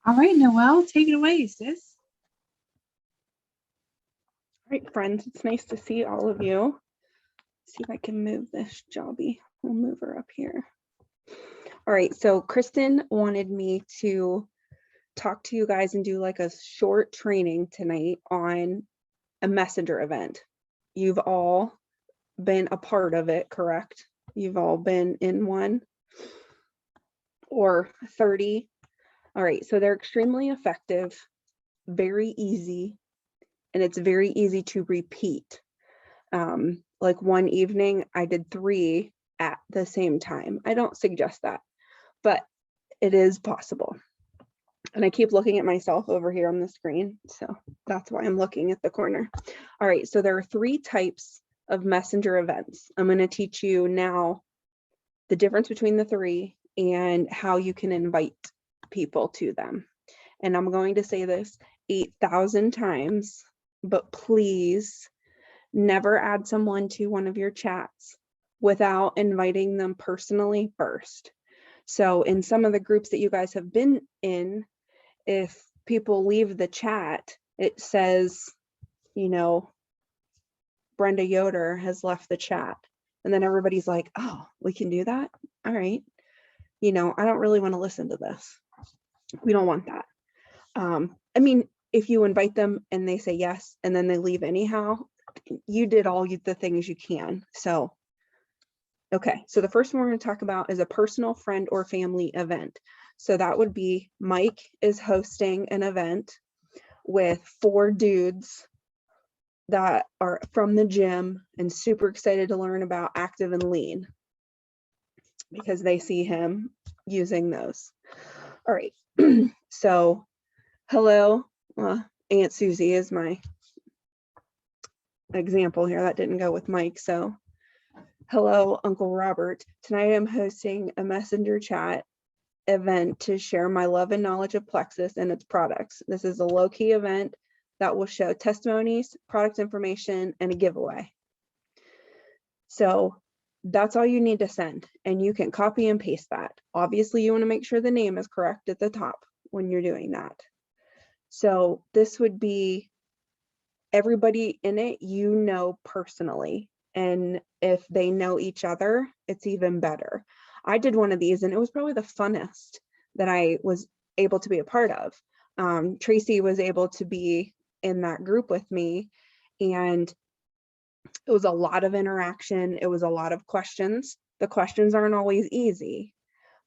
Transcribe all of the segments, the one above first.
All right, Noelle, take it away, sis. All right, friends, it's nice to see all of you. See if I can move this Jobby. We'll move her up here. All right, so Kristen wanted me to talk to you guys and do like a short training tonight on a messenger event. You've all been a part of it, correct? You've all been in one or 30. All right, so they're extremely effective, very easy, and it's very easy to repeat. Like one evening I did 3 at the same time. I don't suggest that, but it is possible. And I keep looking at myself over here on the screen, so that's why I'm looking at the corner. All right, so there are 3 types of messenger events. I'm going to teach you now the difference between the 3 and how you can invite people to them. And I'm going to say this 8,000 times, but please never add someone to one of your chats without inviting them personally first. So in some of the groups that you guys have been in, if people leave the chat, it says, you know, Brenda Yoder has left the chat. And then everybody's like, oh, we can do that? All right. You know, I don't really want to listen to this. We don't want that. I mean, if you invite them and they say yes, and then they leave anyhow, you did all the things you can. So, okay. So the first one we're going to talk about is a personal friend or family event. So that would be Mike is hosting an event with 4 dudes that are from the gym and super excited to learn about active and lean because they see him using those. All right. So hello, Aunt Susie is my example here. That didn't go with Mike. So hello, Uncle Robert. Tonight I'm hosting a messenger chat event to share my love and knowledge of Plexus and its products. This is a low-key event that will show testimonies, product information, and a giveaway. So that's all you need to send, and you can copy and paste that. Obviously, you want to make sure the name is correct at the top when you're doing that. So this would be everybody in it you know personally, and if they know each other, it's even better. I did one of these and it was probably the funnest that I was able to be a part of. Tracy was able to be in that group with me, and it was a lot of interaction. It was a lot of questions. The questions aren't always easy,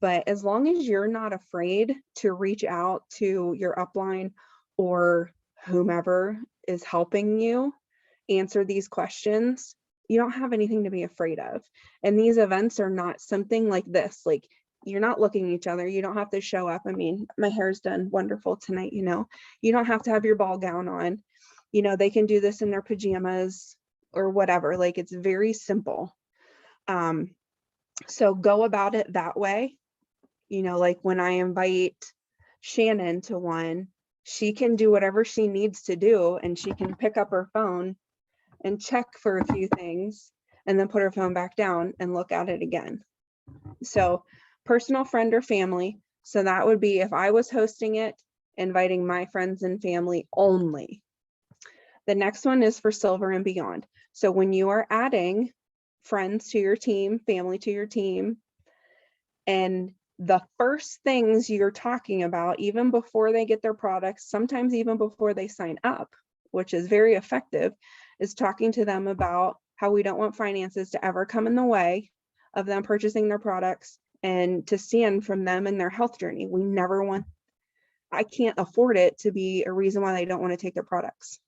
but as long as you're not afraid to reach out to your upline or whomever is helping you answer these questions, you don't have anything to be afraid of. And these events are not something like this, like you're not looking at each other. You don't have to show up. I mean, my hair's done wonderful tonight, you know, you don't have to have your ball gown on, you know, they can do this in their pajamas or whatever. Like it's very simple. So go about it that way. You know, like when I invite Shannon to one, she can do whatever she needs to do, and she can pick up her phone and check for a few things and then put her phone back down and look at it again. So personal friend or family. So that would be if I was hosting it, inviting my friends and family only. The next one is for silver and beyond. So when you are adding friends to your team, family to your team, and the first things you're talking about, even before they get their products, sometimes even before they sign up, which is very effective, is talking to them about how we don't want finances to ever come in the way of them purchasing their products and to stand from them in their health journey. We never want, I can't afford it to be a reason why they don't want to take their products.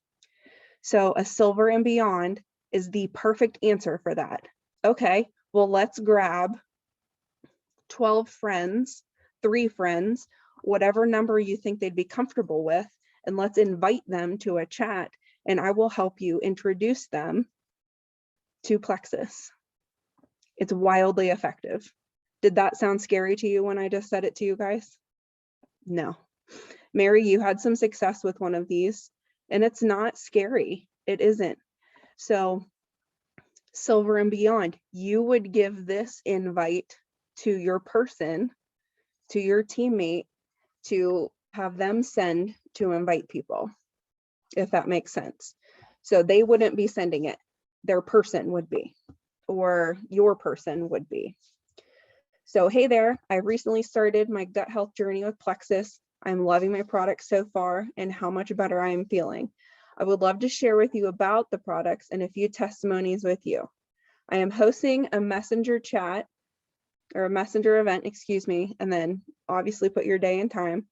So a silver and beyond is the perfect answer for that. Okay, well, let's grab 12 friends, 3 friends, whatever number you think they'd be comfortable with, and let's invite them to a chat, and I will help you introduce them to Plexus. It's wildly effective. Did that sound scary to you when I just said it to you guys? No. Mary, you had some success with one of these, and it's not scary. It isn't. So silver and beyond, you would give this invite to your person, to your teammate, to have them send to invite people, if that makes sense. So they wouldn't be sending it, their person would be, or your person would be. So, hey there, I recently started my gut health journey with Plexus. I'm loving my product so far and how much better I am feeling. I would love to share with you about the products and a few testimonies with you. I am hosting a messenger chat or a messenger event, excuse me, and then obviously put your day and time.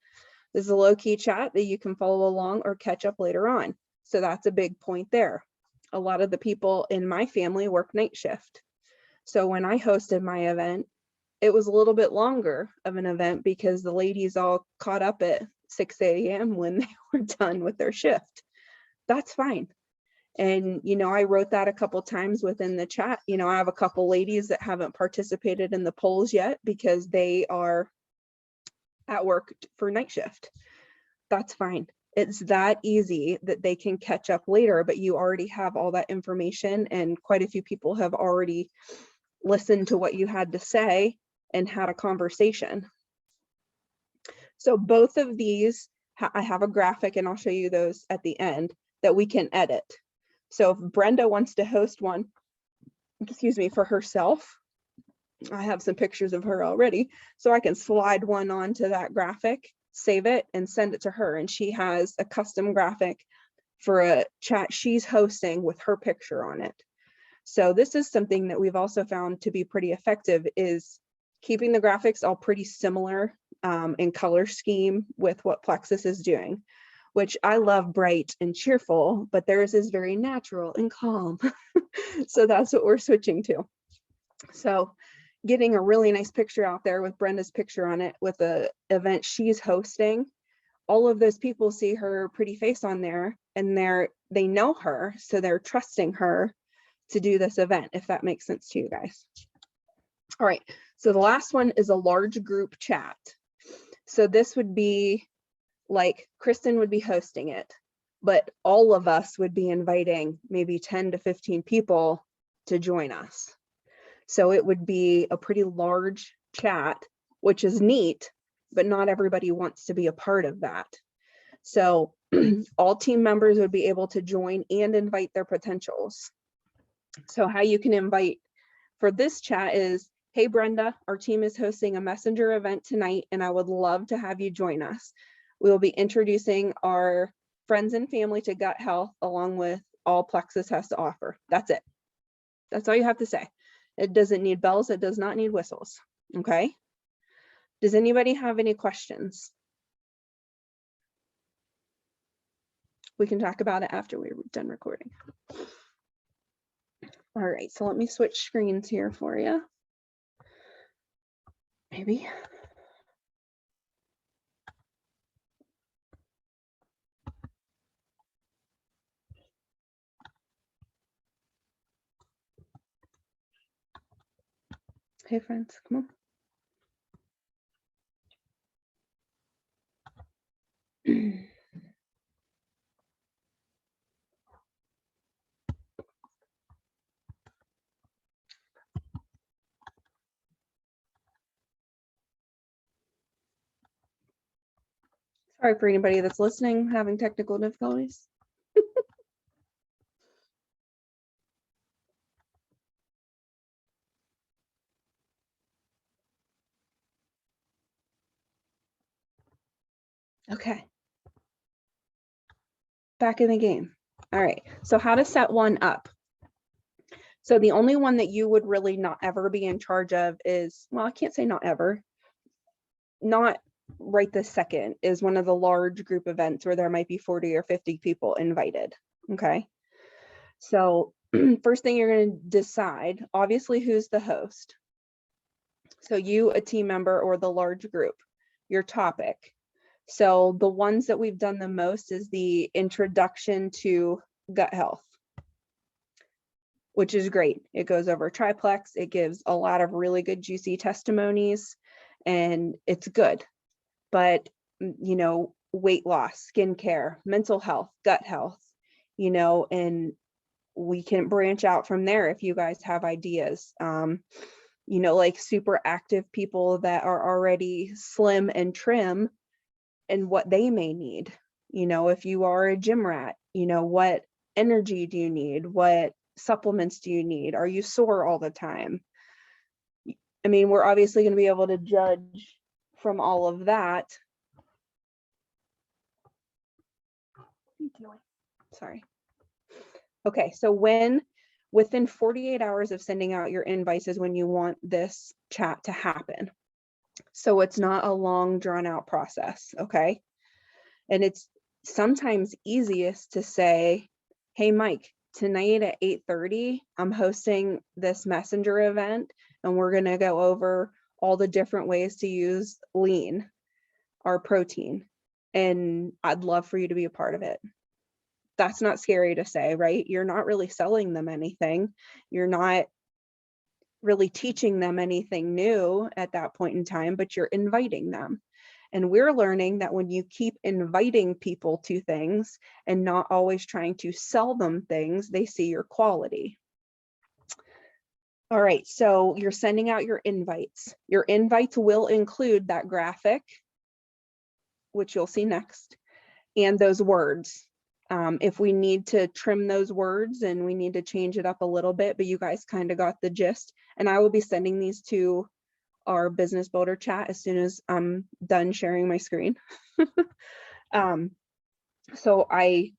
This is a low-key chat that you can follow along or catch up later on. So that's a big point there. A lot of the people in my family work night shift. So when I hosted my event, it was a little bit longer of an event because the ladies all caught up at 6 a.m. when they were done with their shift. That's fine. And, you know, I wrote that a couple times within the chat. You know, I have a couple ladies that haven't participated in the polls yet because they are at work for night shift. That's fine. It's that easy that they can catch up later, but you already have all that information and quite a few people have already listened to what you had to say and had a conversation. So both of these, I have a graphic and I'll show you those at the end that we can edit. So if Brenda wants to host one, excuse me, for herself, I have some pictures of her already, so I can slide one onto that graphic, save it and send it to her. And she has a custom graphic for a chat she's hosting with her picture on it. So this is something that we've also found to be pretty effective, is keeping the graphics all pretty similar in color scheme with what Plexus is doing, which I love bright and cheerful, but theirs is very natural and calm. So that's what we're switching to. So getting a really nice picture out there with Brenda's picture on it with the event she's hosting, all of those people see her pretty face on there and they know her, so they're trusting her to do this event, if that makes sense to you guys. All right, so the last one is a large group chat. So this would be like Kristen would be hosting it, but all of us would be inviting maybe 10 to 15 people to join us. So it would be a pretty large chat, which is neat, but not everybody wants to be a part of that. So all team members would be able to join and invite their potentials. So how you can invite for this chat is, hey Brenda, our team is hosting a messenger event tonight and I would love to have you join us. We will be introducing our friends and family to gut health along with all Plexus has to offer. That's it. That's all you have to say. It doesn't need bells. It does not need whistles. Okay. Does anybody have any questions? We can talk about it after we're done recording. All right, so let me switch screens here for you. Maybe. Hey friends, come on. Sorry for anybody that's listening, having technical difficulties. Okay. Back in the game. All right, so how to set one up. So the only one that you would really not ever be in charge of is, well, I can't say not ever, not right this second, is one of the large group events where there might be 40 or 50 people invited. Okay. So first thing you're going to decide, obviously, who's the host. So you, a team member, or the large group, your topic. So the ones that we've done the most is the introduction to gut health, which is great. It goes over triplex. It gives a lot of really good juicy testimonies and it's good. But, you know, weight loss, skincare, mental health, gut health, you know, and we can branch out from there if you guys have ideas. You know, like super active people that are already slim and trim, and what they may need. You know, if you are a gym rat, you know, what energy do you need? What supplements do you need? Are you sore all the time? I mean, we're obviously going to be able to judge from all of that. What are you doing? Sorry. Okay, so within 48 hours of sending out your invites is when you want this chat to happen. So it's not a long drawn out process, okay? And it's sometimes easiest to say, hey, Mike, tonight at 8:30, I'm hosting this messenger event and we're gonna go over all the different ways to use lean, our protein, and I'd love for you to be a part of it. That's not scary to say, right? You're not really selling them anything. You're not really teaching them anything new at that point in time, but you're inviting them. And we're learning that when you keep inviting people to things and not always trying to sell them things, they see your quality. All right, so you're sending out your invites. Your invites will include that graphic, which you'll see next, and those words. If we need to trim those words and we need to change it up a little bit, but you guys kind of got the gist. And I will be sending these to our business builder chat as soon as I'm done sharing my screen. So I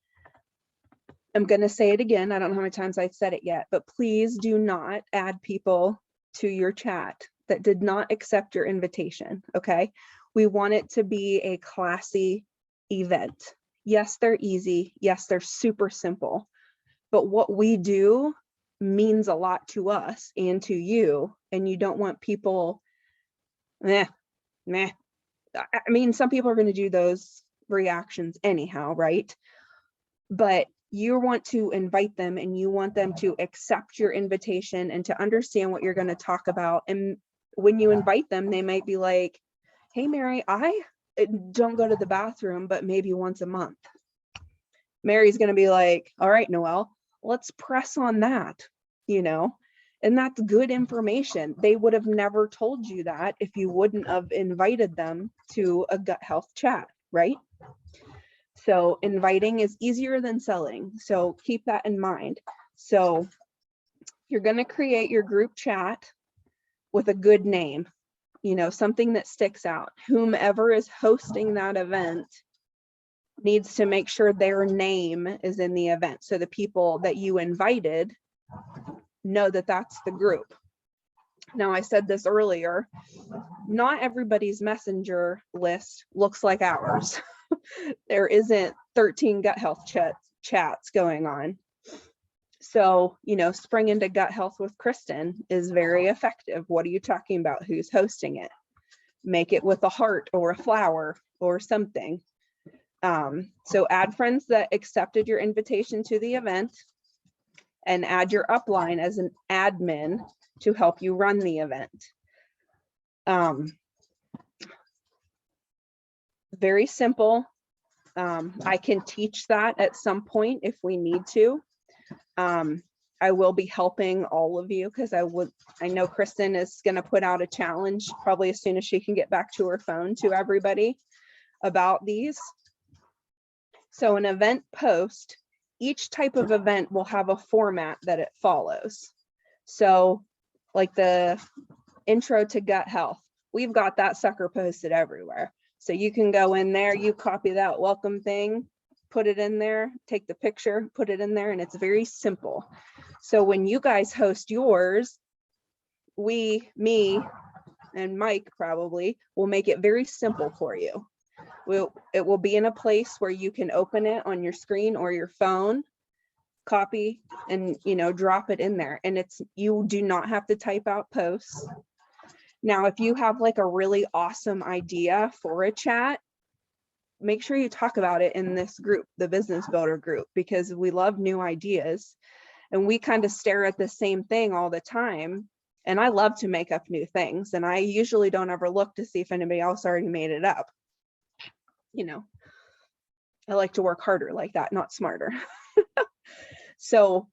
am going to say it again. I don't know how many times I've said it yet, but please do not add people to your chat that did not accept your invitation. Okay. We want it to be a classy event. Yes, they're easy. Yes, they're super simple. But what we do means a lot to us and to you. And you don't want people, meh. I mean, some people are going to do those reactions anyhow, right? But you want to invite them and you want them to accept your invitation and to understand what you're going to talk about. And when you invite them, they might be like, hey, Mary, I don't go to the bathroom, but maybe once a month. Mary's going to be like, all right, Noelle, let's press on that, you know, and that's good information. They would have never told you that if you wouldn't have invited them to a gut health chat, right? So inviting is easier than selling. So keep that in mind. So you're going to create your group chat with a good name, you know, something that sticks out. Whomever is hosting that event needs to make sure their name is in the event. So the people that you invited know that that's the group. Now, I said this earlier, not everybody's messenger list looks like ours. There isn't 13 gut health chats going on. So, you know, spring into gut health with Kristen is very effective. What are you talking about? Who's hosting it? Make it with a heart or a flower or something. So add friends that accepted your invitation to the event and add your upline as an admin to help you run the event. Very simple. I can teach that at some point if we need to. I will be helping all of you because I know Kristen is going to put out a challenge probably as soon as she can get back to her phone to everybody about these. So an event post, each type of event will have a format that it follows. So like the intro to gut health, we've got that sucker posted everywhere. So you can go in there, you copy that welcome thing, put it in there, take the picture, put it in there, and it's very simple. So when you guys host yours, me and Mike probably will make it very simple for you. It will be in a place where you can open it on your screen or your phone, copy, and, you know, drop it in there. And you do not have to type out posts. Now, if you have like a really awesome idea for a chat, make sure you talk about it in this group, the business builder group, because we love new ideas and we kind of stare at the same thing all the time. And I love to make up new things. And I usually don't ever look to see if anybody else already made it up. You know, I like to work harder like that, not smarter. So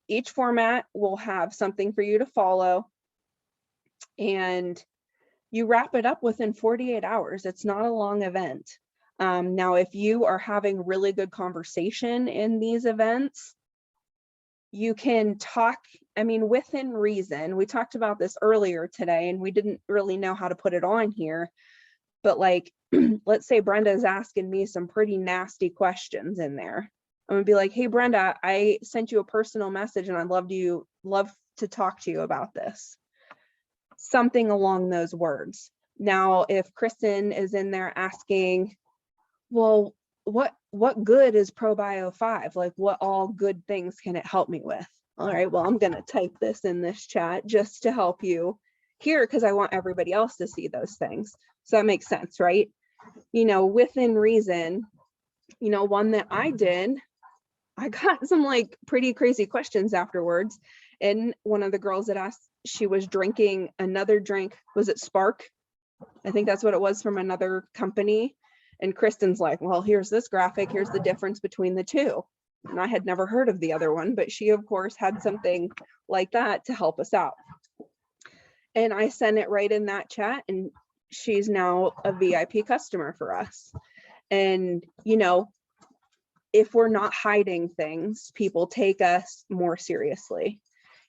each format will have something for you to follow. And you wrap it up within 48 hours. It's not a long event. Now, if you are having really good conversation in these events, you can talk, I mean, within reason. We talked about this earlier today and we didn't really know how to put it on here, but like, let's say Brenda is asking me some pretty nasty questions in there. I'm gonna be like, hey, Brenda, I sent you a personal message and I'd love to talk to you about this. Something along those words. Now, if Kristen is in there asking, well, what good is ProBio 5? Like, what all good things can it help me with? All right, well, I'm gonna type this in this chat just to help you here because I want everybody else to see those things. So that makes sense, right? You know, within reason, you know, one that I did, I got some like pretty crazy questions afterwards. And one of the girls that asked, she was drinking another drink, was it Spark? I think that's what it was, from another company. And Kristen's like, well, here's this graphic, here's the difference between the two. And I had never heard of the other one, but she of course had something like that to help us out. And I sent it right in that chat, and she's now a VIP customer for us. And, you know, if we're not hiding things, people take us more seriously,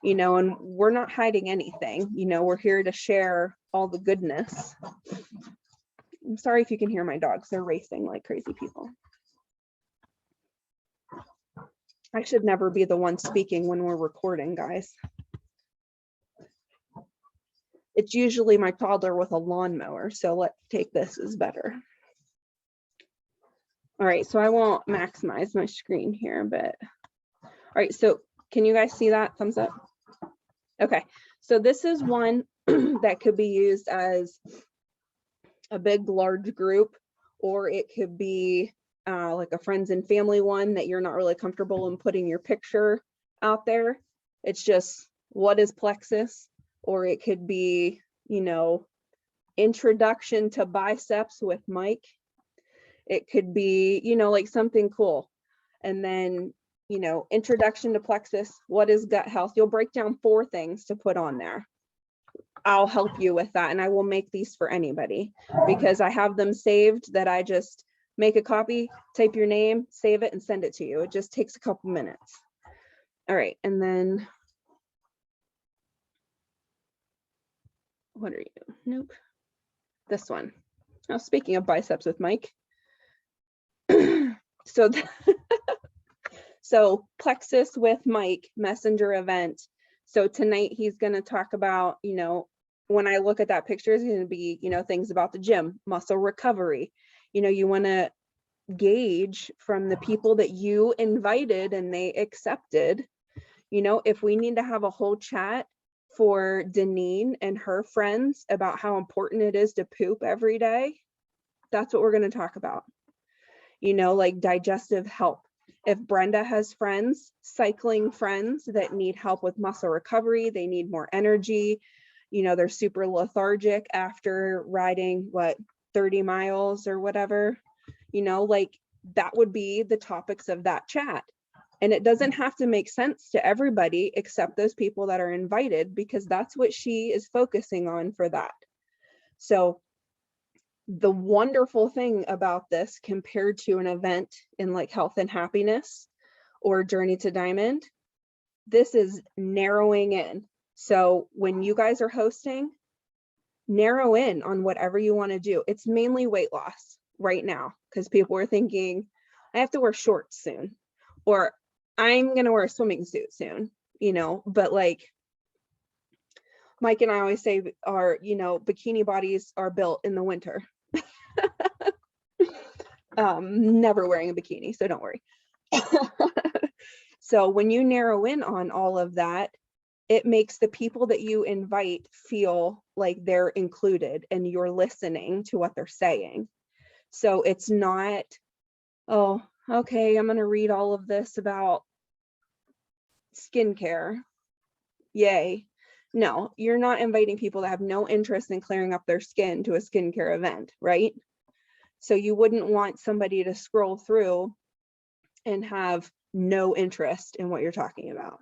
you know, and we're not hiding anything, you know, we're here to share all the goodness. I'm sorry if you can hear my dogs, they're racing like crazy people. I should never be the one speaking when we're recording, guys. It's usually my toddler with a lawnmower, so let's take this as better. All right, so I won't maximize my screen here, but all right, so can you guys see that? Thumbs up. Okay, so this is one that could be used as a big, large group, or it could be like a friends and family one that you're not really comfortable in putting your picture out there. It's just, what is Plexus? Or it could be, you know, introduction to biceps with Mike. It could be, you know, like something cool. And then, you know, introduction to Plexus, what is gut health? You'll break down 4 things to put on there. I'll help you with that. And I will make these for anybody because I have them saved that I just make a copy, type your name, save it, and send it to you. It just takes a couple minutes. All right. And then what are you? Nope. This one. Now, speaking of biceps with Mike. So Plexus with Mike messenger event. So tonight he's going to talk about, you know, when I look at that picture, it's going to be, you know, things about the gym, muscle recovery. You know, you want to gauge from the people that you invited and they accepted. You know, if we need to have a whole chat for Deneen and her friends about how important it is to poop every day, that's what we're going to talk about. You know, like digestive health. If Brenda has friends, cycling friends that need help with muscle recovery, they need more energy, you know, they're super lethargic after riding, what, 30 miles or whatever, you know, like that would be the topics of that chat. And it doesn't have to make sense to everybody except those people that are invited, because that's what she is focusing on for that. So the wonderful thing about this compared to an event in like Health and Happiness or Journey to Diamond, this is narrowing in. So when you guys are hosting, narrow in on whatever you want to do. It's mainly weight loss right now because people are thinking, I have to wear shorts soon, or I'm going to wear a swimming suit soon, you know, but like Mike and I always say our, you know, bikini bodies are built in the winter. Never wearing a bikini, so don't worry. So when you narrow in on all of that, it makes the people that you invite feel like they're included and you're listening to what they're saying. So it's not, oh, okay, I'm going to read all of this about skincare. Yay. No, you're not inviting people that have no interest in clearing up their skin to a skincare event, right? So you wouldn't want somebody to scroll through and have no interest in what you're talking about.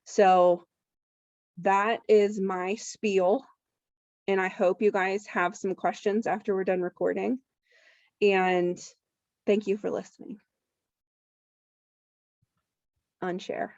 So that is my spiel. And I hope you guys have some questions after we're done recording. And thank you for listening. Unshare.